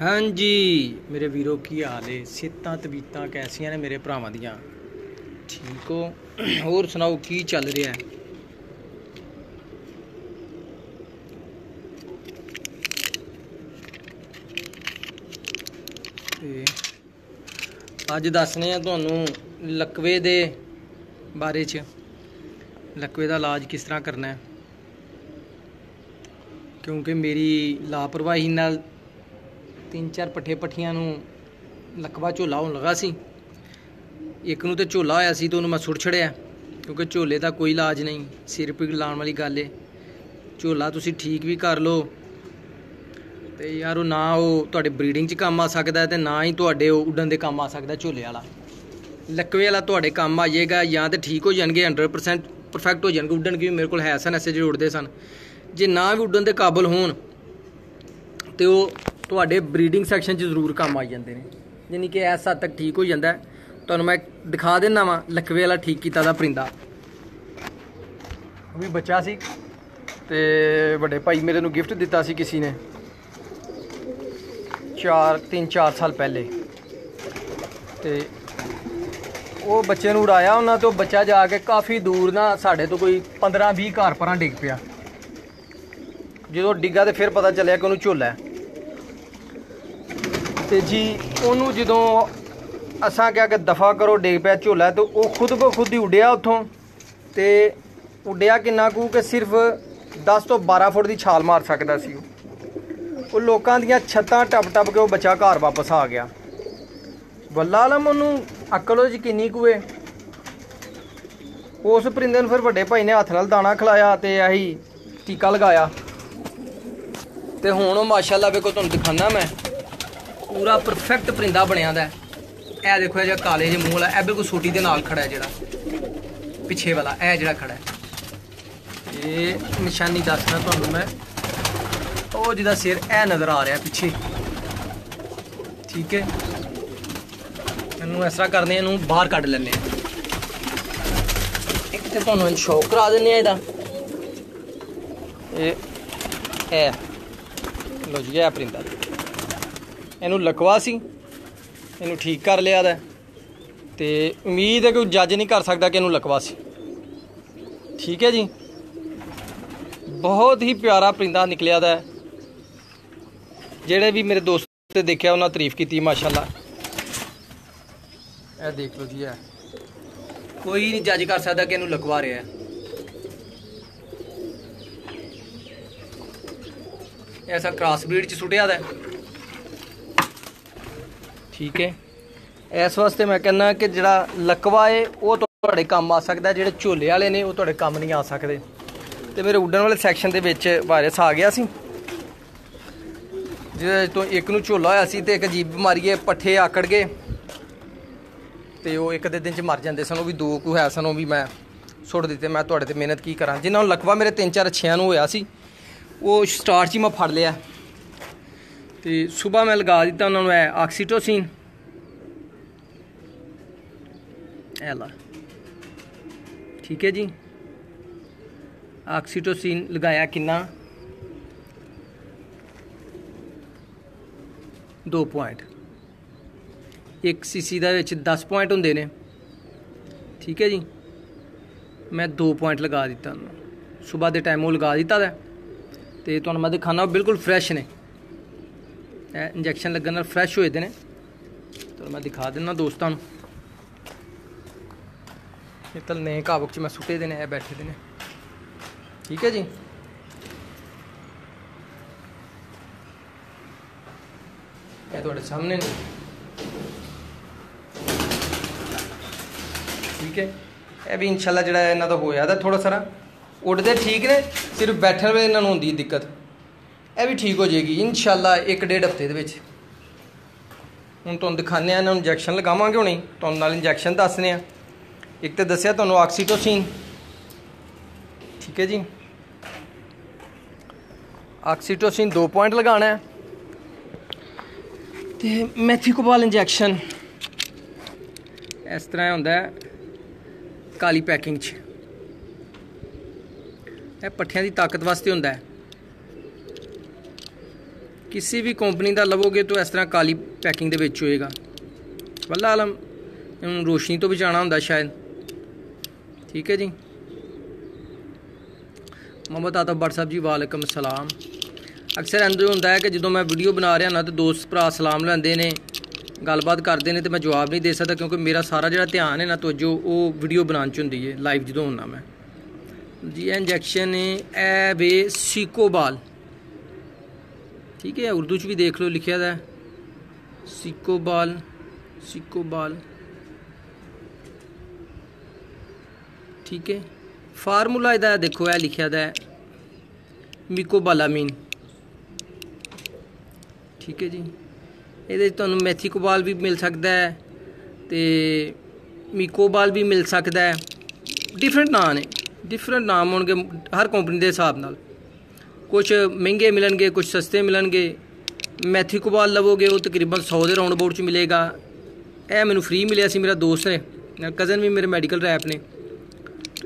हाँ जी मेरे वीरों की हाल है। सेहतां तबीयतां कैसियां ने मेरे भरावां दियां? ठीक हो? होर सुनाओ की चल रहा है? ते अज दसने तुहानूं लकवे दे बारे च। लकवे दा इलाज किस तरह करना है, क्योंकि मेरी लापरवाही नाल 3-4 पट्ठे पट्ठियां नूं लकवा झोला होने लगा सी। एक नूं ते झोला होया सी तो उहनूं मैं सुट छड़िया, क्योंकि झोले दा कोई इलाज नहीं, सिर पीड़ लाने वाली गल है। झोला तुसी ठीक भी कर लो ते यार वो ना वो तुहाडे ब्रीडिंग च काम आ सकदा है ते ना ही तुहाडे उड्डण दे काम आ सकदा झोले वाला। लकवे वाला तुहाडे काम आ जाएगा, या तो ठीक हो जाएंगे 100% परफेक्ट हो जाएंगे उड्डण की। मेरे को है सन ऐसे जो उड़ते सन, जे ना भी उड्डण दे काबल होण तो वो तुहाडे ब्रीडिंग सैक्शन च जरूर काम आ जाते हैं, यानी कि इस हद तक ठीक हो जाता है। तुहानूं मैं दिखा देना वा लकवे वाला ठीक कीता दा परिंदा। भी बच्चा सी ते बड़े भाई मेरे नूं गिफ्ट दिता सी किसी ने 3-4 साल पहले। ते वो बच्चे नूं उड़ाया उन्हां तो बच्चा जाके काफ़ी दूर ना साढ़े तो कोई 15-20 घर परां डिग पिया। जो डिग्गा तो फिर पता चलिया कि उन्होंने झोला है। तो जी उन्होंने जो असा क्या कि दफ़ा करो डिग पाया झोला, तो वो खुद ब खुद ही उड्या उत्थों। तो उड्या किन्ना कू कि सिर्फ 10 तो 12 फुट की छाल मार सकता सी। वो लोगों दियां छत्तां टप टप के वो बच्चा घर वापस आ गया। वल्ला आलम उन्होंने अकल वो किन्नी कू है। उस परिंदे नूं फिर वड्डे भाई ने हत्थ नाल दाना खिलाया तो अही टीका लगाया। तो हुण वो माशाअल्लाह वेखो तुहानूं दिखाना मैं पूरा परफेक्ट परिंदा बनिया दा है। ए देखो ये काले जे मूंह वाला ए बिल्कुल सोटी दे नाल खड़ा है, जिहड़ा पिछे वाला ए जिहड़ा खड़ा है। ये निशानी दसना तुहानूं मैं, वो जिहदा सिर ए नज़र आ रहा पिछे, ठीक है। इनू इस तरह करने, इनू बाहर कढ लैने। एक तो तुहानूं शौक करा दिंदे इहदा। ए लो जी है परिंदा, इनू लकवा सी, इनू ठीक कर लिया दा। ते उम्मीद है कि जज नहीं कर सकता कि इनू लकवा सी। ठीक है जी, बहुत ही प्यारा परिंदा निकलिया दा। जेड़े भी मेरे दोस्त ने देखा उन्होंने तारीफ की माशाअल्लाह। ए देख लो जी, है कोई नहीं जज कर सकता कि इनू लकवा रहा है। ऐसा क्रॉस ब्रीड च सुटिया दा, ठीक है। इस वास्ते मैं कहना कि जिहड़ा लकवा है वो तुहाडे काम आ सकता है, जिहड़े झोले वाले ने वो तुहाडे काम नहीं आ सकते। तो मेरे उड्डण वाले सैक्शन दे विच वायरस आ गया सी, जिहदे तो एक नूं झोला होया सी ते एक अजीब बीमारी है, पट्ठे आकड़ गए ते वो एक दे दिन च मर जाते सन। वो भी 2 कू है सन, वो भी मैं सुट दिते। मैं तुहाडे ते मेहनत की करा। जिन्हां नूं लकवा मेरे 3-4 अच्छियां नूं होया सी, वो स्टार्ट च ही मैं फड़ लिया। तो सुबह मैं लगा दिता उन्होंने ऑक्सीटोसिन। ऐला ठीक है जी, ऑक्सीटोसिन लगाया किन्ना 2 पॉइंट। 1 सीसी दा विच 10 पॉइंट होंदे ने, ठीक है जी। मैं 2 पॉइंट लगा दिता, सुबह के टाइम वो लगा दिता है। तो तुहानूं मैं दिखाना बिल्कुल फ्रैश ने, इंजैक्शन लगन नाल फ्रैश होए दे ने। तो मैं दिखा देना दोस्तों नूं। ये तलने काबुक च मैं सुटे दे ने, बैठे दे ने, ठीक है जी। ये तुहाडे सामने ने, ठीक है। ये भी इंशाल्लाह जिहड़ा इन्हां दा होया दा थोड़ा सारा। उड़दे ठीक ने, सिर्फ बैठण वेले इन्हां नूं होंदी दिक्कत। यह भी ठीक हो जाएगी इंशाल्लाह 1-1.5 हफ्ते दे विच। हुण तुहानूं दिखाने इन्हां नूं इंजैक्शन लगावांगे हुणे, तुहानूं नाल इंजैक्शन दसने आ। एक तो दसिया तुहानूं ऑक्सीटोसिन, ठीक है जी। ऑक्सीटोसिन 2 पॉइंट लगाना है। तो मैथिकोबाल इंजैक्शन इस तरह होंदा है काली पैकिंग च। यह पट्ठियां की ताकत वास्ते होंदा है, ਕਿਸੇ ਵੀ ਕੰਪਨੀ ਦਾ ਲਵੋਗੇ ਤਾਂ ਇਸ ਤਰ੍ਹਾਂ ਕਾਲੀ ਪੈਕਿੰਗ ਦੇ ਵਿੱਚ ਹੋਏਗਾ। ਵੱਲਾ ਆਲਮ ਇਹਨੂੰ ਰੋਸ਼ਨੀ ਤੋਂ ਬਚਾਉਣਾ ਹੁੰਦਾ ਸ਼ਾਇਦ। ਠੀਕ ਹੈ ਜੀ। ਮੁਹੰਮਦ ਆਤਬ ਭੱਟ ਸਾਹਿਬ ਜੀ ਵਾਲੇਕਮ ਸਲਾਮ। ਅਕਸਰ ਇੰਝ ਹੁੰਦਾ ਹੈ ਕਿ ਜਦੋਂ ਮੈਂ ਵੀਡੀਓ ਬਣਾ ਰਿਹਾ ਨਾ ਤਾਂ ਦੋਸਤ ਭਰਾ ਸਲਾਮ ਲੈਂਦੇ ਨੇ, ਗੱਲਬਾਤ ਕਰਦੇ ਨੇ, ਤੇ ਮੈਂ ਜਵਾਬ ਨਹੀਂ ਦੇ ਸਕਦਾ ਕਿਉਂਕਿ ਮੇਰਾ ਸਾਰਾ ਜਿਹੜਾ ਧਿਆਨ ਹੈ ਨਾ ਤਵੱਜੋ ਉਹ ਵੀਡੀਓ ਬਣਾਉਣ 'ਚ ਹੁੰਦੀ ਹੈ ਲਾਈਵ ਜਦੋਂ ਹੁੰਦਾ ਮੈਂ ਜੀ। ਇਹ ਇੰਜੈਕਸ਼ਨ ਹੈ ਵੇ ਸੀਕੋਬਾਲ। ਠੀਕ ਹੈ, ਉਰਦੂ 'ਚ ਵੀ ਦੇਖ ਲਓ ਲਿਖਿਆ ਦਾ ਸੀਕੋਬਾਲ। ਸੀਕੋਬਾਲ ਠੀਕ ਹੈ। ਫਾਰਮੂਲਾ ਇਹਦਾ ਦੇਖੋ, ਇਹ ਲਿਖਿਆ ਦਾ ਮਿਕੋਬਾਲਾਮੀਨ। ਠੀਕ ਹੈ ਜੀ। ਇਹਦੇ 'ਚ ਤੁਹਾਨੂੰ ਮੈਥੀਕੋਬਾਲ ਵੀ ਮਿਲ ਸਕਦਾ ਹੈ ਅਤੇ ਮਿਕੋਬਾਲ ਵੀ ਮਿਲ ਸਕਦਾ ਹੈ। ਡਿਫਰੈਂਟ ਨਾਂ ਨੇ, ਡਿਫਰੈਂਟ ਨਾਮ ਹੋਣਗੇ ਹਰ ਕੰਪਨੀ ਦੇ ਹਿਸਾਬ ਨਾਲ। ਕੁਛ ਮਹਿੰਗੇ ਮਿਲਣਗੇ, ਕੁਛ ਸਸਤੇ ਮਿਲਣਗੇ। ਮੈਥੀਕੋਬਾਲ ਲਵੋਗੇ ਉਹ ਤਕਰੀਬਨ 100 ਦੇ ਰਾਉਂਡ ਅਬਾਊਟ 'ਚ ਮਿਲੇਗਾ। ਇਹ ਮੈਨੂੰ ਫ੍ਰੀ ਮਿਲਿਆ ਸੀ, ਮੇਰਾ ਦੋਸਤ ਨੇ, ਨਾਲ ਕਜ਼ਨ ਵੀ ਮੇਰੇ ਮੈਡੀਕਲ ਰੈਪ ਨੇ,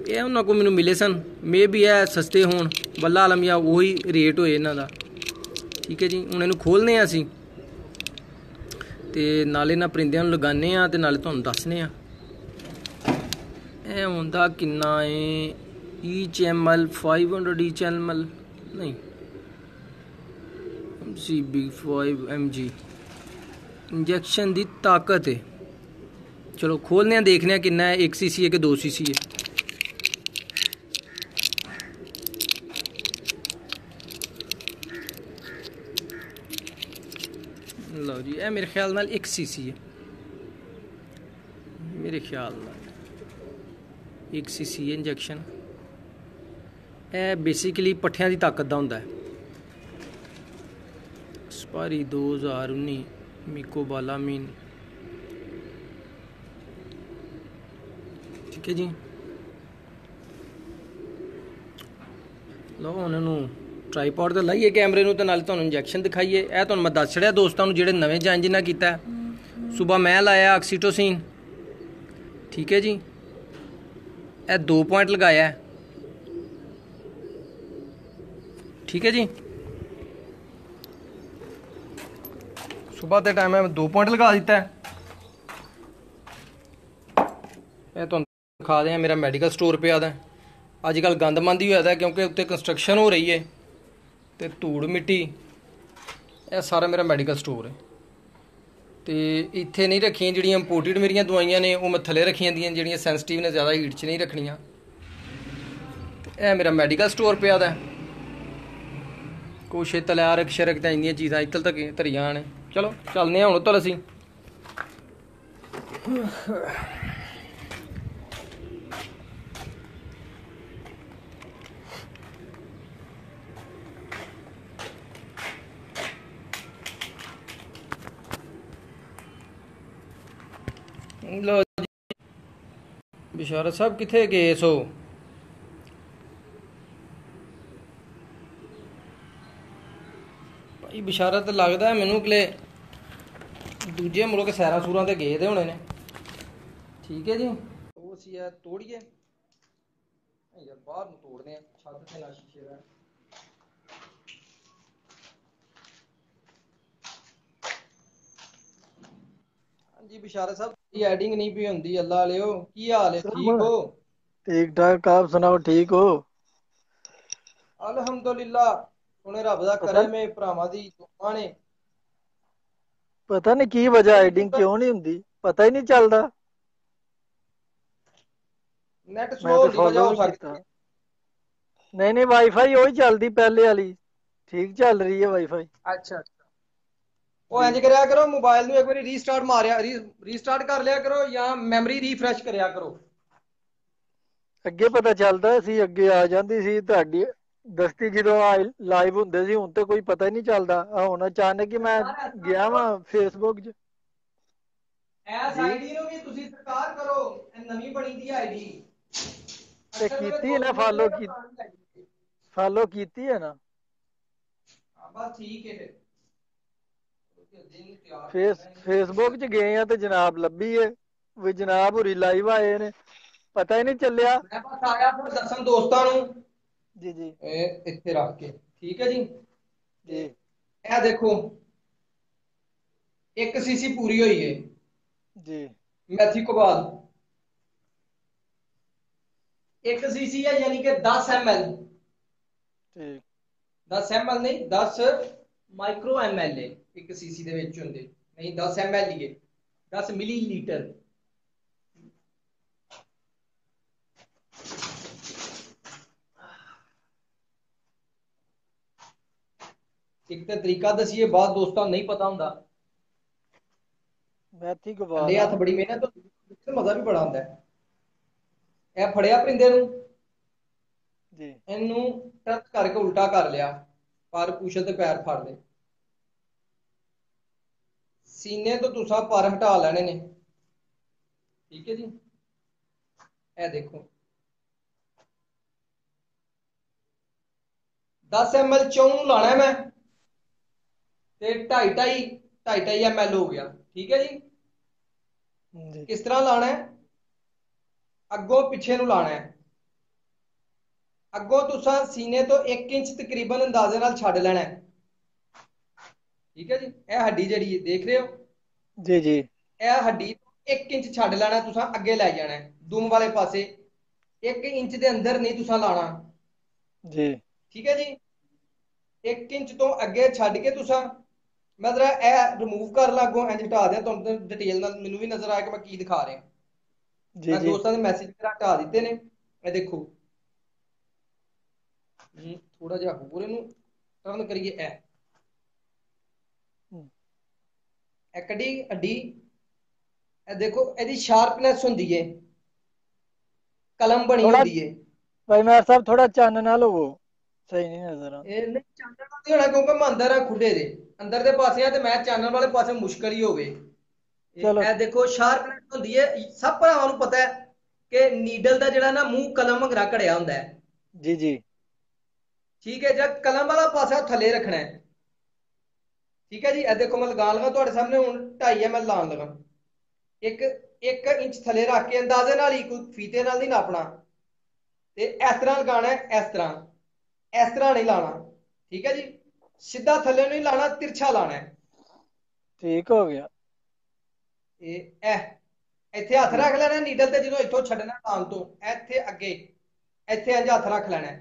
ਇਹ ਉਹਨਾਂ ਕੋਲ ਮੈਨੂੰ ਮਿਲੇ ਸਨ। ਮੇ ਵੀ ਇਹ ਸਸਤੇ ਹੋਣ, ਵੱਲਾ ਆਲਮ, ਜਾਂ ਉਹੀ ਰੇਟ ਹੋਏ ਇਹਨਾਂ ਦਾ। ਠੀਕ ਹੈ ਜੀ। ਹੁਣ ਇਹਨੂੰ ਖੋਲ੍ਹਦੇ ਹਾਂ ਅਸੀਂ ਅਤੇ ਨਾਲੇ ਇਹਨਾਂ ਪਰਿੰਦਿਆਂ ਨੂੰ ਲਗਾਉਂਦੇ ਹਾਂ ਅਤੇ ਨਾਲੇ ਤੁਹਾਨੂੰ ਦੱਸਦੇ ਹਾਂ ਇਹ ਹੁੰਦਾ ਕਿੰਨਾ ਹੈ। ਈਚ ml 500 ਈਚ ml ਨਹੀਂ MCB 5 mg ਇੰਜੈਕਸ਼ਨ ਦੀ ਤਾਕਤ ਹੈ। ਚਲੋ ਖੋਲ੍ਹਦੇ ਹਾਂ, ਦੇਖਦੇ ਹਾਂ ਕਿੰਨਾ ਹੈ, 1 cc ਹੈ ਕਿ 2 cc ਹੈ। ਲਓ ਜੀ, ਇਹ ਮੇਰੇ ਖਿਆਲ ਨਾਲ 1 cc ਹੈ। ਮੇਰੇ ਖਿਆਲ ਨਾਲ 1 cc ਹੈ ਇੰਜੈਕਸ਼ਨ। ਇਹ ਬੇਸਿਕਲੀ ਪੱਠਿਆਂ ਦੀ ਤਾਕਤ ਦਾ ਹੁੰਦਾ ਹੈ। ਸਪਾਰੀ 2019 ਮਿਕੋਬਾਲਾਮੀਨ। ਠੀਕ ਹੈ ਜੀ। ਲਓ ਹੁਣ ਇਹਨੂੰ ਟਰਾਈਪੋਡ 'ਤੇ ਲਾਈਏ ਕੈਮਰੇ ਨੂੰ, ਤੇ ਨਾਲੇ ਤੁਹਾਨੂੰ ਇੰਜੈਕਸ਼ਨ ਦਿਖਾਈਏ। ਇਹ ਤੁਹਾਨੂੰ ਮੈਂ ਦੱਸ ਛੜਿਆ ਦੋਸਤਾਂ ਨੂੰ ਜਿਹੜੇ ਨਵੇਂ ਜੁਆਇਨ ਜਿਨ੍ਹਾਂ ਕੀਤਾ। ਸੁਬਾ ਮੈਂ ਲਾਇਆ ਆਕਸੀਟੋਸਿਨ। ਠੀਕ ਹੈ ਜੀ। ਇਹ 2 ਪੁਆਇੰਟ ਲਗਾਇਆ। ਠੀਕ ਹੈ ਜੀ। ਸੁਬਾ ਦੇ ਟਾਈਮ ਮੈਂ 2 ਪੁਆਇੰਟ ਲਗਾ ਦਿੱਤਾ। ਇਹ ਤੁਹਾਨੂੰ ਦਿਖਾ ਦਿਆਂ, ਮੇਰਾ ਮੈਡੀਕਲ ਸਟੋਰ ਪਿਆ ਦਾ। ਅੱਜ ਕੱਲ੍ਹ ਗੰਦਮੰਦ ਹੀ ਹੋਇਆ ਦਾ ਕਿਉਂਕਿ ਉੱਤੇ ਕੰਸਟਰਕਸ਼ਨ ਹੋ ਰਹੀ ਹੈ ਅਤੇ ਧੂੜ ਮਿੱਟੀ। ਇਹ ਸਾਰਾ ਮੇਰਾ ਮੈਡੀਕਲ ਸਟੋਰ ਹੈ। ਅਤੇ ਇੱਥੇ ਨਹੀਂ ਰੱਖੀਆਂ ਜਿਹੜੀਆਂ ਇੰਪੋਰਟਡ ਮੇਰੀਆਂ ਦਵਾਈਆਂ ਨੇ, ਉਹ ਮੈਂ ਥੱਲੇ ਰੱਖੀਆਂ ਦੀਆਂ ਜਿਹੜੀਆਂ ਸੈਂਸਿਟਿਵ ਨੇ, ਜ਼ਿਆਦਾ ਹੀਟ 'ਚ ਨਹੀਂ ਰੱਖਣੀਆਂ। ਇਹ ਮੇਰਾ ਮੈਡੀਕਲ ਸਟੋਰ ਪਿਆ ਦਾ। ਕੁਛ ਤਲਿਆਰਕ ਸ਼ਰਕ ਤਾਂ ਇੰਨੀਆਂ ਚੀਜ਼ਾਂ ਇੱਥੇ ਤੱਕ ਧਰੀਆਂ ਨੇ। ਚਲੋ ਚੱਲਦੇ ਹਾਂ ਹੁਣ ਉੱਧਰ ਅਸੀਂ। ਲੋ ਜੀ, ਬਿਸ਼ਾਰਤ ਸਾਹਿਬ ਕਿੱਥੇ ਗਏ ਸੋ? ਭਾਈ ਬਿਸ਼ਾਰਤ ਲੱਗਦਾ ਮੈਨੂੰ ਕਿ ਦੂਜੇ ਮੁਲਕ ਸੈਰਾਂ ਸੂਰਾਂ ਤੇ ਗਏ ਦੇ ਹੋਣੇ ਨੇ। ਠੀਕ ਹੈ ਜੀ। ਉਹ ਅਸੀਂ ਇਹ ਤੋੜੀਏ ਯਾਰ, ਬਾਹਰ ਨੂੰ ਤੋੜਦੇ ਆ, ਛੱਤ ਤੇ ਨਾ ਸ਼ੀਸ਼ੇ ਦਾ। ਹਾਂਜੀ ਬਿਸ਼ਾਰਤ ਸਾਹਿਬ, ਐਡਿੰਗ नहीं भी होंगी। अल्लाह वालेओ, की हाल है? ठीक हो? ठीक ठाक, आप सुनाओ, ठीक हो? अल्हम्दुलिल्लाह, सोने रब दा करम है, भरावां दी दुआवां ने। पता नहीं की वजह एडिंग क्यों नहीं हुंदी, पता ही नहीं चलदा। नेट मैं स्लो तो होने दी फॉलो वजह हो भी सकती कीता। है। नहीं वाईफाई वही चलदी पहले वाली, ठीक चल रही है वाईफाई। अच्छा, ਉਹ ਇੰਜ ਕਰਿਆ ਕਰੋ, ਮੋਬਾਈਲ ਨੂੰ ਇੱਕ ਵਾਰੀ ਰੀਸਟਾਰਟ ਮਾਰਿਆ, ਰੀਸਟਾਰਟ ਕਰ ਲਿਆ ਕਰੋ ਜਾਂ ਮੈਮਰੀ ਰੀਫਰੈਸ਼ ਕਰਿਆ ਕਰੋ। ਅੱਗੇ ਪਤਾ ਚੱਲਦਾ ਸੀ, ਅੱਗੇ ਆ ਜਾਂਦੀ ਸੀ ਤੁਹਾਡੀ ਦਸਤੀ ਜਦੋਂ ਲਾਈਵ ਹੁੰਦੇ ਸੀ। ਹੁਣ ਤੇ ਕੋਈ ਪਤਾ ਹੀ ਨਹੀਂ ਚੱਲਦਾ। ਹੁਣ ਅਚਾਨਕ ਹੀ ਮੈਂ ਗਿਆ ਵਾਂ ਫੇਸਬੁੱਕ 'ਚ। ਐਸ ਆਈਡੀ ਨੂੰ ਵੀ ਤੁਸੀਂ ਸਰਕਾਰ ਕਰੋ, ਇਹ ਨਵੀਂ ਬਣੀ ਦੀ ਆਈਡੀ। ਤੇ ਕੀਤੀ ਹੈ ਨਾ, ਫਾਲੋ ਕੀਤੀ ਹੈ ਨਾ। ਬਸ ਠੀਕ ਹੈ ਫੇਸਬੁੱਕ 'ਚ ਗਏ ਆ ਤੇ ਜਨਾਬ ਲੱਭੀ ਏ ਵੀ ਜਨਾਬ ਹੋਰੀ ਲਾਈਵ ਆਏ ਨੇ, ਪਤਾ ਹੀ ਨਹੀਂ ਚੱਲਿਆ। ਮੈਂ ਬਸ ਆਇਆ ਫਿਰ ਦੱਸਣ ਦੋਸਤਾਂ ਨੂੰ। ਜੀ ਜੀ ਇਹ ਇੱਥੇ ਰੱਖ ਕੇ, ਠੀਕ ਹੈ ਜੀ। ਜੀ। ਇਹ ਦੇਖੋ 1 ਸੀਸੀ ਪੂਰੀ ਹੋਈ ਹੈ जी ਮੈਥੀ ਕੋਬਾਲ। 1 ਸੀਸੀ ਹੈ ਯਾਨੀ ਕਿ 10 ml। ठीक 10 ml ਨਹੀਂ 10 ਮਾਈਕਰੋ ml ਹੈ 1 ਸੀਸੀ ਦੇ ਵਿੱਚ ਹੁੰਦੇ, ਨਹੀਂ 10 ml ਹੀ ਹੈ, 10 ਮਿਲੀਲੀਟਰ। ਇੱਕ ਤਾਂ ਤਰੀਕਾ ਦਸੀਏ, ਬਾਅਦ ਦੋਸਤਾਂ ਨੂੰ ਨਹੀਂ ਪਤਾ ਹੁੰਦਾ। मैथी ਅੱਡੇ गोपाल ਹੱਥ हाँ ਬੜੀ ਮਿਹਨਤ ਹੁੰਦੀ ਹੈ, ਮਜ਼ਾ ਵੀ ਬੜਾ ਆਉਂਦਾ ਹੈ। ਇਹ ਫੜਿਆ ਪਰਿੰਦੇ ਨੂੰ, जी ਇਹਨੂੰ ਟਰਕ ਕਰਕੇ ਉਲਟਾ ਕਰ ਲਿਆ, ਪਰ ਪੁਛਲ ਤੇ ਪੈਰ ਫੜ ਲਏ, ਸੀਨੇ ਤੋਂ ਤੁਸਾਂ ਪਰ ਹਟਾ ਲੈਣੇ ਨੇ। ਠੀਕ ਹੈ ਜੀ, ਇਹ ਦੇਖੋ 10 ml ਚੌਂ ਨੂੰ ਲਾਣਾ ਮੈਂ, ਤੇ 2.5 ml ਹੋ ਗਿਆ। ਠੀਕ ਹੈ ਜੀ। जी ਕਿਸ ਤਰ੍ਹਾਂ ਲਾਣਾ ਹੈ? ਅੱਗੋਂ ਪਿੱਛੇ ਨੂੰ ਲਾਣਾ ਹੈ। ਅੱਗੋਂ ਤੁਸਾਂ ਸੀਨੇ ਤੋਂ 1 ਇੰਚ ਤਕਰੀਬਨ ਅੰਦਾਜ਼ੇ ਨਾਲ ਛੱਡ ਲੈਣਾ ਹੈ। ਠੀਕ ਹੈ ਜੀ, ਇਹ ਹੱਡੀ ਜਿਹੜੀ ਦੇਖ ਰਹੇ ਹੋ, जी जी ਇਹ ਹੱਡੀ 1 ਇੰਚ ਛੱਡ ਲੈਣਾ, ਤੁਸਾਂ ਅੱਗੇ ਲੈ ਜਾਣਾ ਦੁਮ ਵਾਲੇ ਪਾਸੇ। 1 ਇੰਚ ਦੇ ਅੰਦਰ ਨਹੀਂ ਤੁਸਾਂ ਲਾਣਾ। जी ਠੀਕ ਹੈ ਜੀ। 1 ਇੰਚ ਤੋਂ ਅੱਗੇ ਛੱਡ ਕੇ ਤੁਸਾਂ, ਮੈਂ ਜ਼ਰਾ ਇਹ ਰਿਮੂਵ ਕਰ ਲਾਂ ਅੱਗੋਂ, ਇੰਜ ਹਟਾ ਦਿਆਂ, ਤੁਹਾਨੂੰ ਡਿਟੇਲ ਨਾਲ ਮੈਨੂੰ ਵੀ ਨਜ਼ਰ ਆਇਆ ਕਿ ਮੈਂ ਕੀ ਦਿਖਾ ਰਿਹਾ। जी ਮੈਂ जी ਦੋਸਤਾਂ ਦੇ ਮੈਸੇਜ ਹਟਾ ਦਿੱਤੇ ਨੇ। ਇਹ ਦੇਖੋ ਥੋੜਾ ਜਿਹਾ ਹੋਰ ਇਹਨੂੰ ਟਰਨ ਕਰੀਏ। ਇਹ ਕੱਢੀ ਅੱਡੀ, ਇਹ ਦੇਖੋ ਇਹਦੀ ਸ਼ਾਰਪਨੈਸ ਹੁੰਦੀ ਹੈ, ਕਲਮ ਬਣੀ थोड़ा ਹੁੰਦੀ ਹੈ। भाई मेहर साहब थोड़ा चानना ना लो, सही नहीं नजर आ। ਇਹ ਨਹੀਂ ਚਾਨਣ ਵਾਲਾ ਨਹੀਂ ਹੋਣਾ, ਕਿਉਂਕਿ ਮੈਂ ਅੰਦਰ ਆ ਖੁੱਡੇ ਦੇ ਅੰਦਰ ਦੇ ਪਾਸੇ ਆ, ਤੇ ਮੈਂ ਚਾਨਣ ਵਾਲੇ ਪਾਸੇ ਮੁਸ਼ਕਲ ਹੀ ਹੋਵੇ। चलो ਇਹ ਦੇਖੋ ਸ਼ਾਰਪਨੈਸ ਹੁੰਦੀ ਹੈ। ਸਭ ਭਰਾਵਾਂ ਨੂੰ ਪਤਾ ਹੈ ਕਿ ਨੀਡਲ ਦਾ ਜਿਹੜਾ ਨਾ ਮੂੰਹ ਕਲਮ ਵਗਰਾ ਘੜਿਆ ਹੁੰਦਾ ਹੈ। जी जी ਠੀਕ ਹੈ, ਜਦ ਕਲਮ ਵਾਲਾ ਪਾਸਾ ਥੱਲੇ ਰੱਖਣਾ ਹੈ। ਠੀਕ ਹੈ ਜੀ, ਇਹ ਦੇਖੋ ਮੈਂ ਲਗਾ ਲਵਾਂ ਤੁਹਾਡੇ ਸਾਹਮਣੇ, ਹੁਣ 2.5 ml ਲਾਉਣ ਲਗਾ। ਇੱਕ 1 ਇੰਚ ਥੱਲੇ ਰੱਖ ਕੇ ਅੰਦਾਜ਼ੇ ਨਾਲ ਹੀ, ਕੋਈ ਫੀਤੇ ਨਾਲ ਨਹੀਂ ਨਾਪਣਾ, ਤੇ ਇਸ ਤਰ੍ਹਾਂ ਲਗਾਉਣਾ ਹੈ। ਇਸ ਤਰ੍ਹਾਂ ਨਹੀਂ ਲਾਣਾ। ਠੀਕ ਹੈ ਜੀ, ਸਿੱਧਾ ਥੱਲੇ ਨਹੀਂ ਲਾਣਾ, ਤਿਰਛਾ ਲਾਣਾ ਹੈ। ठीक हो गया ਇਹ ਇੱਥੇ ਹੱਥ जी ਰੱਖ ਲੈਣਾ ਨੀਡਲ ਤੇ, ਜਦੋਂ ਇੱਥੋਂ ਛੱਡਣਾ ਕਾਨ ਤੋਂ ਇੱਥੇ ਅੱਗੇ, ਇੱਥੇ ਇੰਜ ਹੱਥ ਰੱਖ ਲੈਣਾ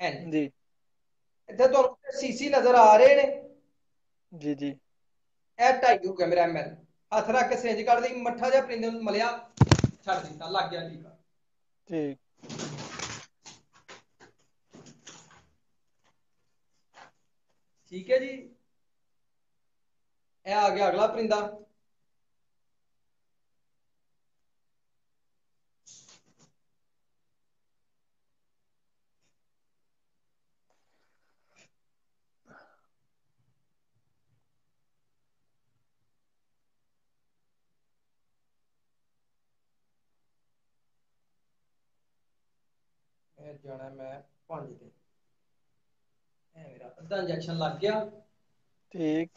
ਇੰਜ। जी ਇੱਥੇ ਤੁਹਾਨੂੰ ਸੀਸੀ ਨਜ਼ਰ ਆ ਰਹੇ ਨੇ। जी जी ਇਹ 2.5 ਹੋ ਗਿਆ ਮੇਰਾ ml। ਹੱਥ ਰੱਖ ਕੇ ਸਿੰਜ ਕੱਢ ਲਈ, ਮੱਠਾ ਜਿਹਾ ਪਰਿੰਦੇ ਨੂੰ ਮਲਿਆ, ਛੱਡ ਦਿੱਤਾ, ਲੱਗ ਗਿਆ ਟੀਕਾ। ठीक ਠੀਕ ਹੈ ਜੀ, ਇਹ ਆ ਗਿਆ ਅਗਲਾ ਪਰਿੰਦਾ। ਇਹ ਜਾਣਾ ਮੈਂ 5 ਤੇ, ਇਹ ਮੇਰਾ ਅੱਧਾ ਇੰਜੈਕਸ਼ਨ ਲੱਗ ਗਿਆ। ठीक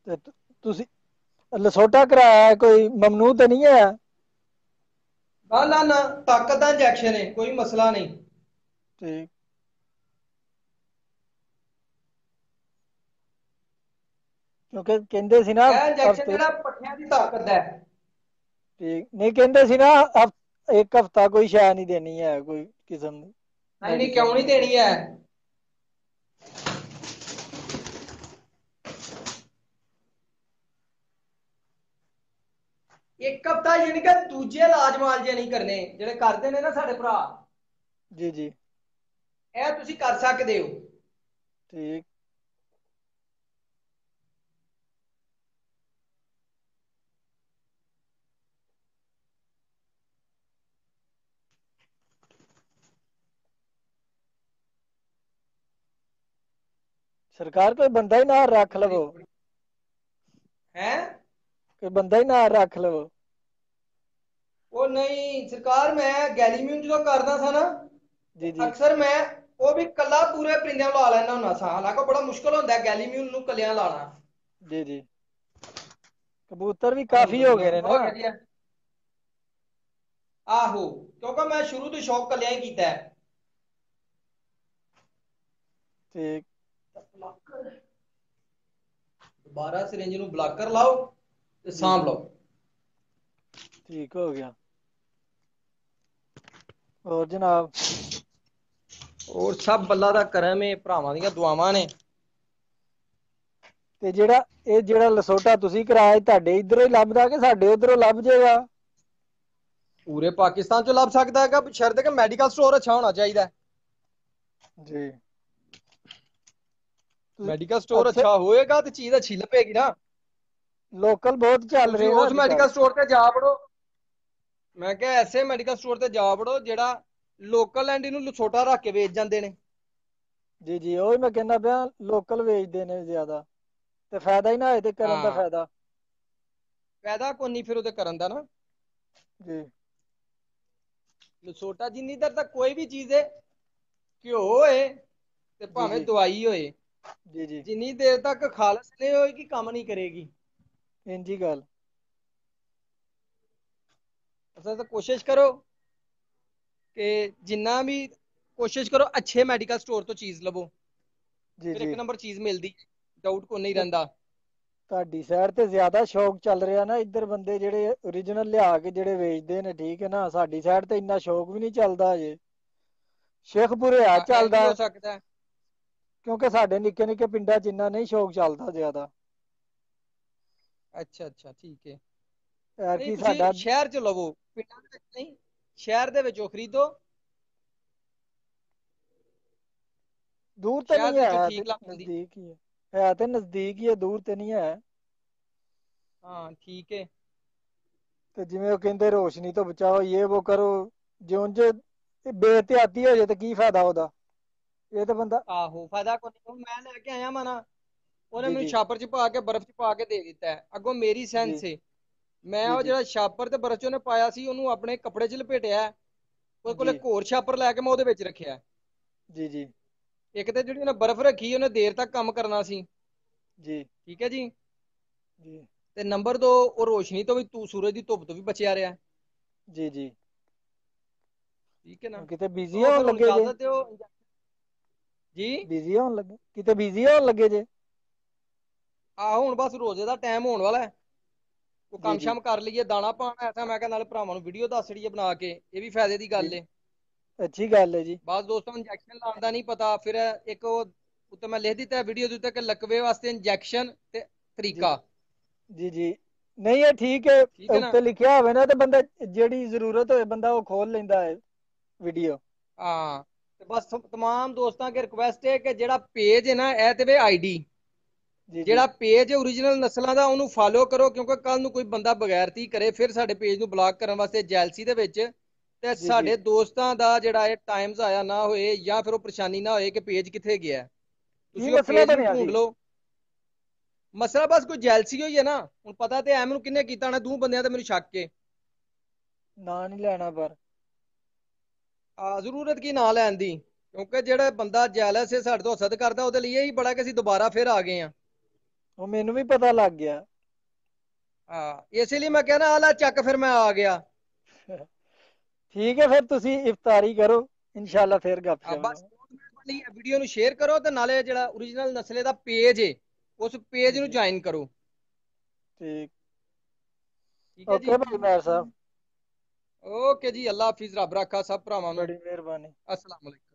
ਤੇ ਤੁਸੀਂ ਲਸੋਟਾ ਕਰਾਇਆ ਹੈ, ਕੋਈ ਮਮਨੂ ਤਾਂ ਨਹੀਂ ਹੈ? ਨਾ ਨਾ ਨਾ, ਤਾਕਤ ਦਾ ਇੰਜੈਕਸ਼ਨ ਹੈ, ਕੋਈ ਮਸਲਾ ਨਹੀਂ। ਠੀਕ ਕਿਉਂਕਿ ਕਹਿੰਦੇ ਸੀ ਨਾ ਇਹ ਇੰਜੈਕਸ਼ਨ ਹਫਤੇ। ਜਿਹੜਾ ਪੱਠਿਆਂ ਦੀ ਤਾਕਤ ਦਾ ਹੈ। ਠੀਕ ਨਹੀਂ ਕਹਿੰਦੇ ਸੀ ਨਾ, ਇੱਕ ਹਫਤਾ ਕੋਈ ਸ਼ੈ ਨਹੀਂ ਦੇਣੀ ਹੈ, ਕੋਈ ਕਿਸਮ ਦੀ ਨਹੀਂ ਨਹੀਂ, ਕਿਉਂ ਮੈਡੀਸਨ। ਨਹੀਂ ਦੇਣੀ ਹੈ? ਇੱਕ ਹਫਤਾ ਯਾਨੀ ਕਿ ਦੂਜੇ ਇਲਾਜ ਮਾਲਜੇ ਨਹੀਂ ਕਰਨੇ, ਜਿਹੜੇ ਕਰਦੇ ਨੇ ਨਾ ਸਾਡੇ ਭਰਾ, ਜੀ ਜੀ ਇਹ ਤੁਸੀਂ ਕਰ ਸਕਦੇ ਹੋ। ਠੀਕ ਸਰਕਾਰ ਕੋਈ ਬੰਦਾ ਹੀ ਨਾਲ ਰੱਖ ਲਵੋ, ਹੈ ਕੋਈ ਬੰਦਾ ਹੀ ਨਾਲ ਰੱਖ ਲਵੋ। ਉਹ ਨਹੀਂ ਸਰਕਾਰ, ਮੈਂ ਗੈਲੀਮਿਊਨ ਜਦੋਂ ਕਰਦਾ ਸਾਂ ਨਾ, ਜੀ ਜੀ ਅਕਸਰ ਮੈਂ ਉਹ ਵੀ ਕੱਲਾ ਪੂਰੇ ਪਰਿੰਦਿਆਂ ਨੂੰ ਲਾ ਲੈਣਾ ਹੁੰਦਾ ਸਾਂ। ਹਾਲਾਂਕਿ ਬੜਾ ਮੁਸ਼ਕਲ ਹੁੰਦਾ ਗੈਲੀਮਿਊਨ ਨੂੰ ਕੱਲਿਆਂ ਲਾਣਾ। ਜੀ ਜੀ। ਕਬੂਤਰ ਵੀ ਹੁਣ ਕਾਫੀ ਹੋ ਗਏ ਨੇ ਤਜਰਬਾ ਹੋ ਨਾ। ਗਿਆ ਜੀ। ਆਹੋ, ਕਿਉਂਕਿ ਮੈਂ ਸ਼ੁਰੂ ਤੋਂ ਸ਼ੌਕ ਕੱਲਿਆਂ ਹੀ ਕੀਤਾ ਹੈ। ਠੀਕ। ਦੁਬਾਰਾ ਸਿਰਿੰਜ ਨੂੰ ਬਲਾਕਰ ਲਾਓ ਤੇ ਜੀ ਸਾਂਭ ਜੀ ਲਓ। ਠੀਕ ਹੋ ਗਿਆ। ਹੋਰ ਜਨਾਬ? ਹੋਰ ਸਭ ਬੱਲਾ ਦਾ ਕਰਮ ਹੈ, ਭਰਾਵਾਂ ਦੀਆਂ ਦੁਆਵਾਂ ਨੇ। ਤੇ ਜਿਹੜਾ ਲਸੋਟਾ ਤੁਸੀਂ ਕਰਾਇਆ, ਤੁਹਾਡੇ ਇਧਰੋਂ ਹੀ ਲੱਭਦਾ ਕਿ ਸਾਡੇ ਉਧਰੋਂ ਲੱਭ ਜਾਏਗਾ? ਪੂਰੇ ਪਾਕਿਸਤਾਨ ਚੋਂ ਲੱਭ ਸਕਦਾ ਹੈਗਾ, ਸ਼ਰਤ ਕਿ ਮੈਡੀਕਲ ਸਟੋਰ ਅੱਛਾ ਹੋਣਾ ਚਾਹੀਦਾ। ਜੀ। ਮੈਡੀਕਲ ਸਟੋਰ ਅੱਛਾ ਹੋਏਗਾ ਤੇ ਚੀਜ਼ ਅੱਛੀ ਲੱਭੇਗੀ ਨਾ। ਲੋਕਲ ਬਹੁਤ ਚੱਲ ਤੁਸੀਂ ਰਹੇ ਨਾ ਉਸ ਅੱਜ ਕੱਲ। ਮੈਡੀਕਲ ਸਟੋਰ ਤੇ ਜਾ ਵੜੋ। ਮੈਂ ਕਿਹਾ ਐਸੇ ਮੈਡੀਕਲ ਸਟੋਰ ਤੇ ਜਾ ਵੜੋ ਜਿਹੜਾ ਲੋਕਲ ਐਂਡ ਨੂੰ ਲਸੋਟਾ ਰੱਖ ਕੇ ਵੇਚ ਜਾਂਦੇ ਨੇ। ਜੀ ਜੀ, ਉਹੀ ਮੈਂ ਕਹਿੰਦਾ ਪਿਆ, ਲੋਕਲ ਵੇਚਦੇ ਨੇ ਜ਼ਿਆਦਾ, ਤੇ ਫਾਇਦਾ ਹੀ ਨਾ ਹੋਏ ਤੇ ਕਰਨ ਦਾ ਹਾਂ, ਫਾਇਦਾ। ਫਾਇਦਾ ਕੋਈ ਨਹੀਂ ਫਿਰ ਉਹਦੇ ਕਰਨ ਦਾ ਨਾ। ਜੀ। ਲਸੋਟਾ ਜਿੰਨੀ ਦੇਰ ਤੱਕ ਕੋਈ ਵੀ ਚੀਜ਼ ਹੈ, ਘਿਓ ਹੋਏ ਤੇ ਜੀ ਭਾਵੇਂ ਜੀ ਦਵਾਈ ਹੋਏ, ਜੀ ਜੀ। ਜਿੰਨੀ ਦੇਰ ਤੱਕ ਖਾਲਸ ਨਹੀਂ ਹੋਏਗੀ ਕੰਮ ਨਹੀਂ ਕਰੇਗੀ। ਇੰਜੀ ਗੱਲ। ਅਸਾਂ ਤਾਂ ਕੋਸ਼ਿਸ਼ ਕਰੋ ਕਿ ਜਿੰਨਾ ਵੀ ਕੋਸ਼ਿਸ਼ ਕਰੋ ਅੱਛੇ ਮੈਡੀਕਲ ਸਟੋਰ ਤੋਂ ਚੀਜ਼ ਲਵੋ। ਜੀ ਫਿਰ ਜੀ। ਇੱਕ ਨੰਬਰ ਚੀਜ਼ ਮਿਲਦੀ, ਡਾਊਟ ਕੋਈ ਨਹੀਂ ਤੇ ਰਹਿੰਦਾ। ਤੁਹਾਡੀ ਸਾਈਡ ਤੇ ਜ਼ਿਆਦਾ ਸ਼ੌਕ ਚੱਲ ਰਿਹਾ ਨਾ, ਇੱਧਰ ਬੰਦੇ ਜਿਹੜੇ ਓਰੀਜਨਲ ਲਿਆ ਕੇ ਜਿਹੜੇ ਵੇਚਦੇ ਨੇ, ਠੀਕ ਹੈ ਨਾ। ਸਾਡੀ ਸਾਈਡ ਤੇ ਇੰਨਾ ਸ਼ੌਕ ਵੀ ਨਹੀਂ ਚੱਲਦਾ ਹਜੇ। ਸ਼ੇਖਪੁਰੇ ਹੈ ਹਾਂ ਇਹ ਵੀ ਚੱਲਦਾ, ਹੋ ਸਕਦਾ। ਕਿਉਂਕਿ ਸਾਡੇ ਨਿੱਕੇ ਨਿੱਕੇ ਪਿੰਡਾਂ 'ਚ ਇੰਨਾ ਨਹੀਂ ਸ਼ੌਕ ਚੱਲਦਾ ਜ਼ਿਆਦਾ। ਅੱਛਾ ਅੱਛਾ, ਠੀਕ ਹੈ। ਨਹੀਂ ਕਿ ਤੁਸੀਂ ਸਾਡਾ ਸ਼ਹਿਰ ਚ ਲਵੋ, ਪਿੰਡਾਂ ਦੇ ਵਿੱਚ ਨਹੀਂ, ਸ਼ਹਿਰ ਦੇ ਵਿੱਚੋਂ ਖਰੀਦੋ। ਦੂਰ ਤੇ ਸ਼ਹਿਰ ਨਹੀਂ ਦੇ ਵਿੱਚੋਂ ਹੈ, ਤੇ ਠੀਕ ਲੱਗ ਜਾਂਦੀ। ਨਜ਼ਦੀਕ ਹੀ ਹੈ ਤੇ ਨਜ਼ਦੀਕ ਹੀ ਹੈ, ਦੂਰ ਤੇ ਨਹੀਂ ਹੈ। ਹਾਂ ਠੀਕ ਹੈ। ਤੇ ਜਿਵੇਂ ਉਹ ਕਹਿੰਦੇ ਰੋਸ਼ਨੀ ਤੋਂ ਬਚਾਓ, ਯੇ ਵੋ ਕਰੋ, ਜੇ ਉਂਝ ਬੇਹਤਿਆਤੀ ਹੋ ਜਾਏ ਤੇ ਕੀ ਫਾਇਦਾ ਉਹਦਾ। ਇਹ ਤਾਂ ਬੰਦਾ। ਆਹੋ ਫਾਇਦਾ ਕੋਈ ਨਹੀਂ, ਮੈਂ ਲੈ ਕੇ ਆਇਆ ਵਾ ਨਾ, ਉਹਨੇ ਜੀ ਮੈਨੂੰ ਜੀ ਛਾਪਰ ਚ ਪਾ ਕੇ ਬਰਫ਼ ਚ ਪਾ ਕੇ ਦੇ ਦਿੱਤਾ ਹੈ, ਅੱਗੋਂ ਮੇਰੀ ਜੀ ਸੈਂਸ ਏ। ਮੈਂ ਜੀ ਉਹ ਜੀ ਜਿਹੜਾ ਛਾਪਰ ਤੇ ਬਰਫ਼ ਚ ਉਹਨੇ ਪਾਇਆ ਸੀ, ਉਹਨੂੰ ਆਪਣੇ ਕੱਪੜੇ ਚ ਲਪੇਟਿਆ, ਉਹਦੇ ਕੋਲ ਜੀ ਇੱਕ ਹੋਰ ਛਾਪਰ ਲੈ ਕੇ ਮੈਂ ਉਹਦੇ ਵਿੱਚ ਰੱਖਿਆ। ਜੀ ਜੀ ਇੱਕ ਤੇ ਜਿਹੜੀ ਉਹਨੇ ਬਰਫ਼ ਰੱਖੀ, ਉਹਨੇ ਦੇਰ ਤੱਕ ਕੰਮ ਕਰਨਾ ਸੀ। ਜੀ ਠੀਕ ਹੈ ਜੀ। ਜੀ ਤੇ ਨੰਬਰ 2, ਉਹ ਰੋਸ਼ਨੀ ਤੋਂ ਵੀ, ਸੂਰਜ ਦੀ ਧੁੱਪ ਤੋਂ ਵੀ ਬਚਿਆ ਰਿਹਾ। ਜੀ ਜੀ। ਠੀਕ ਹੈ ਨਾ। ਕਿਤੇ ਬਿਜ਼ੀ ਉਹ ਹੋਣ ਫਿਰ ਹੁਣ ਲੱਗੇ ਜੇ? ਇਜਾਜ਼ਤ ਦਿਓ ਜੀ। ਬਿਜ਼ੀ ਹੋਣ ਲੱਗੇ, ਕਿਤੇ ਬਿਜ਼ੀ ਹੋਣ ਲੱਗੇ ਜੇ? ਆਹੋ ਹੁਣ ਬਸ ਰੋਜ਼ੇ ਦਾ ਟਾਈਮ ਹੋਣ ਵਾਲਾ, ਉਹ ਜੀ ਕੰਮ ਜੀ ਸ਼ਮ ਕਰ ਲਈਏ, ਦਾਣਾ ਪਾਣਾ ਐਸਾ, ਮੈਂ ਕਿਹਾ ਨਾਲੇ ਭਰਾਵਾਂ ਨੂੰ ਵੀਡੀਓ ਦੱਸ ਛੜੀਏ ਬਣਾ ਕੇ, ਇਹ ਵੀ ਫਾਇਦੇ ਦੀ ਜੀ ਗੱਲ ਏ। ਅੱਛੀ ਗੱਲ ਹੈ ਜੀ। ਬਸ ਦੋਸਤੋ ਇੰਜੈਕਸ਼ਨ ਲਾਉਣ ਦਾ ਨਹੀਂ ਪਤਾ, ਫਿਰ ਇੱਕ ਉਹ ਉੱਤੇ ਮੈਂ ਲਿਖ ਦਿੱਤਾ ਵੀਡੀਓ ਦੇ ਉੱਤੇ ਕਿ ਲਕਵੇ ਵਾਸਤੇ ਇੰਜੈਕਸ਼ਨ ਤੇ ਜੀ ਤਰੀਕਾ। ਜੀ ਜੀ। ਨਹੀਂ ਇਹ ਠੀਕ ਹੈ, ਠੀਕ ਹੈ ਨਾ। ਉੱਤੇ ਲਿਖਿਆ ਹੋਵੇ ਨਾ, ਤੇ ਬੰਦਾ ਜਿਹੜੀ ਜ਼ਰੂਰਤ ਹੋਏ ਬੰਦਾ ਉਹ ਖੋਲ ਲੈਂਦਾ ਹੈ ਵੀਡੀਓ। ਹਾਂ ਤੇ ਬਸ ਤਮਾਮ ਦੋਸਤਾਂ ਅੱਗੇ ਰਿਕੁਐਸਟ ਹੈ ਕਿ ਜਿਹੜਾ ਪੇਜ ਹੈ ਨਾ, ਇਹ ਤੇ ਵੇ ਆਈਡੀ, ਜੀ ਜੀ ਜਿਹੜਾ ਪੇਜ ਓਰੀਜਨਲ ਨਸਲਾਂ ਦਾ, ਉਹਨੂੰ ਫਾਲੋ ਕਰੋ, ਕਿਉਂਕਿ ਕੱਲ ਨੂੰ ਕੋਈ ਬੰਦਾ ਬਗੈਰਤੀ ਕਰੇ ਫਿਰ ਸਾਡੇ ਪੇਜ ਨੂੰ ਬਲਾਕ ਕਰਨ ਵਾਸਤੇ ਜੈਲਸੀ ਦੇ ਵਿੱਚ, ਤੇ ਜੀ ਜੀ ਸਾਡੇ ਦੋਸਤਾਂ ਦਾ ਜਿਹੜਾ ਇਹ ਟਾਈਮ ਜ਼ਾਇਆ ਨਾ ਹੋਏ, ਜਾਂ ਫਿਰ ਉਹ ਪਰੇਸ਼ਾਨੀ ਨਾ ਹੋਏ ਕਿ ਪੇਜ ਕਿੱਥੇ ਗਿਆ। ਕੀ ਤੁਸੀਂ ਉਹ ਮਸਲਾ ਪੇਜ ਨੂੰ ਬਣਿਆ ਢੂੰਢ ਸੀ? ਲਓ। ਮਸਲਾ ਬਸ ਕੋਈ ਜੈਲਸੀ ਹੋਈ ਹੈ ਨਾ, ਹੁਣ ਪਤਾ ਤੇ ਐ ਮੈਨੂੰ ਕਿਹਨੇ ਕੀਤਾ ਹੋਣਾ, ਦੋ ਬੰਦਿਆਂ ਤੇ ਮੈਨੂੰ ਸ਼ੱਕ ਏ। ਨਾਂ ਨਹੀਂ ਲੈਣਾ ਪਰ। ਜ਼ਰੂਰਤ ਕੀ ਨਾਂ ਲੈਣ ਦੀ, ਕਿਉਂਕਿ ਜਿਹੜਾ ਬੰਦਾ ਜੈਲਸ ਹੈ ਸਾਡੇ ਤੋਂ ਹਸਦ ਕਰਦਾ, ਉਹਦੇ ਲਈ ਇਹੀ ਬੜਾ ਕਿ ਅਸੀਂ ਦੁਬਾਰਾ ਫਿਰ ਆ ਗਏ ਹਾਂ। ਉਹ ਮੈਨੂੰ ਵੀ ਪਤਾ ਲੱਗ ਗਿਆ। ਹਾਂ ਇਸੇ ਲਈ ਮੈਂ ਕਹਿਣਾ, ਆ ਲੈ ਚੱਕ, ਫਿਰ ਮੈਂ ਆ ਗਿਆ। ਠੀਕ ਹੈ, ਫਿਰ ਤੁਸੀਂ ਇਫਤਾਰੀ ਕਰੋ, ਇਨਸ਼ਾਅੱਲਾ ਫਿਰ ਬਸ ਗੱਪਸ਼ਪ। ਬਹੁਤ ਮਿਹਰਬਾਨੀ, ਵੀਡੀਓ ਨੂੰ ਸ਼ੇਅਰ ਕਰੋ, ਤੇ ਨਾਲੇ ਜਿਹੜਾ ਓਰੀਜਨਲ ਨਸਲੇ ਦਾ ਪੇਜ ਏ, ਉਸ ਪੇਜ ਜੀ ਨੂੰ ਜੀ ਜੁਆਇਨ ਕਰੋ। ਠੀਕ। ਠੀਕ ਹੈ ਜੀ। ਓਕੇ ਭਾਈ ਮੈਰ ਸਾਹਿਬ। ਓਕੇ ਜੀ, ਅੱਲਾ ਹਾਫਿਜ਼, ਰੱਬ ਰਾਖਾ ਸਭ ਭਰਾਵਾਂ ਨੂੰ। ਬੜੀ ਮਿਹਰਬਾਨੀ। ਅਸਲਾਮ ਅਲੈਕੁਮ।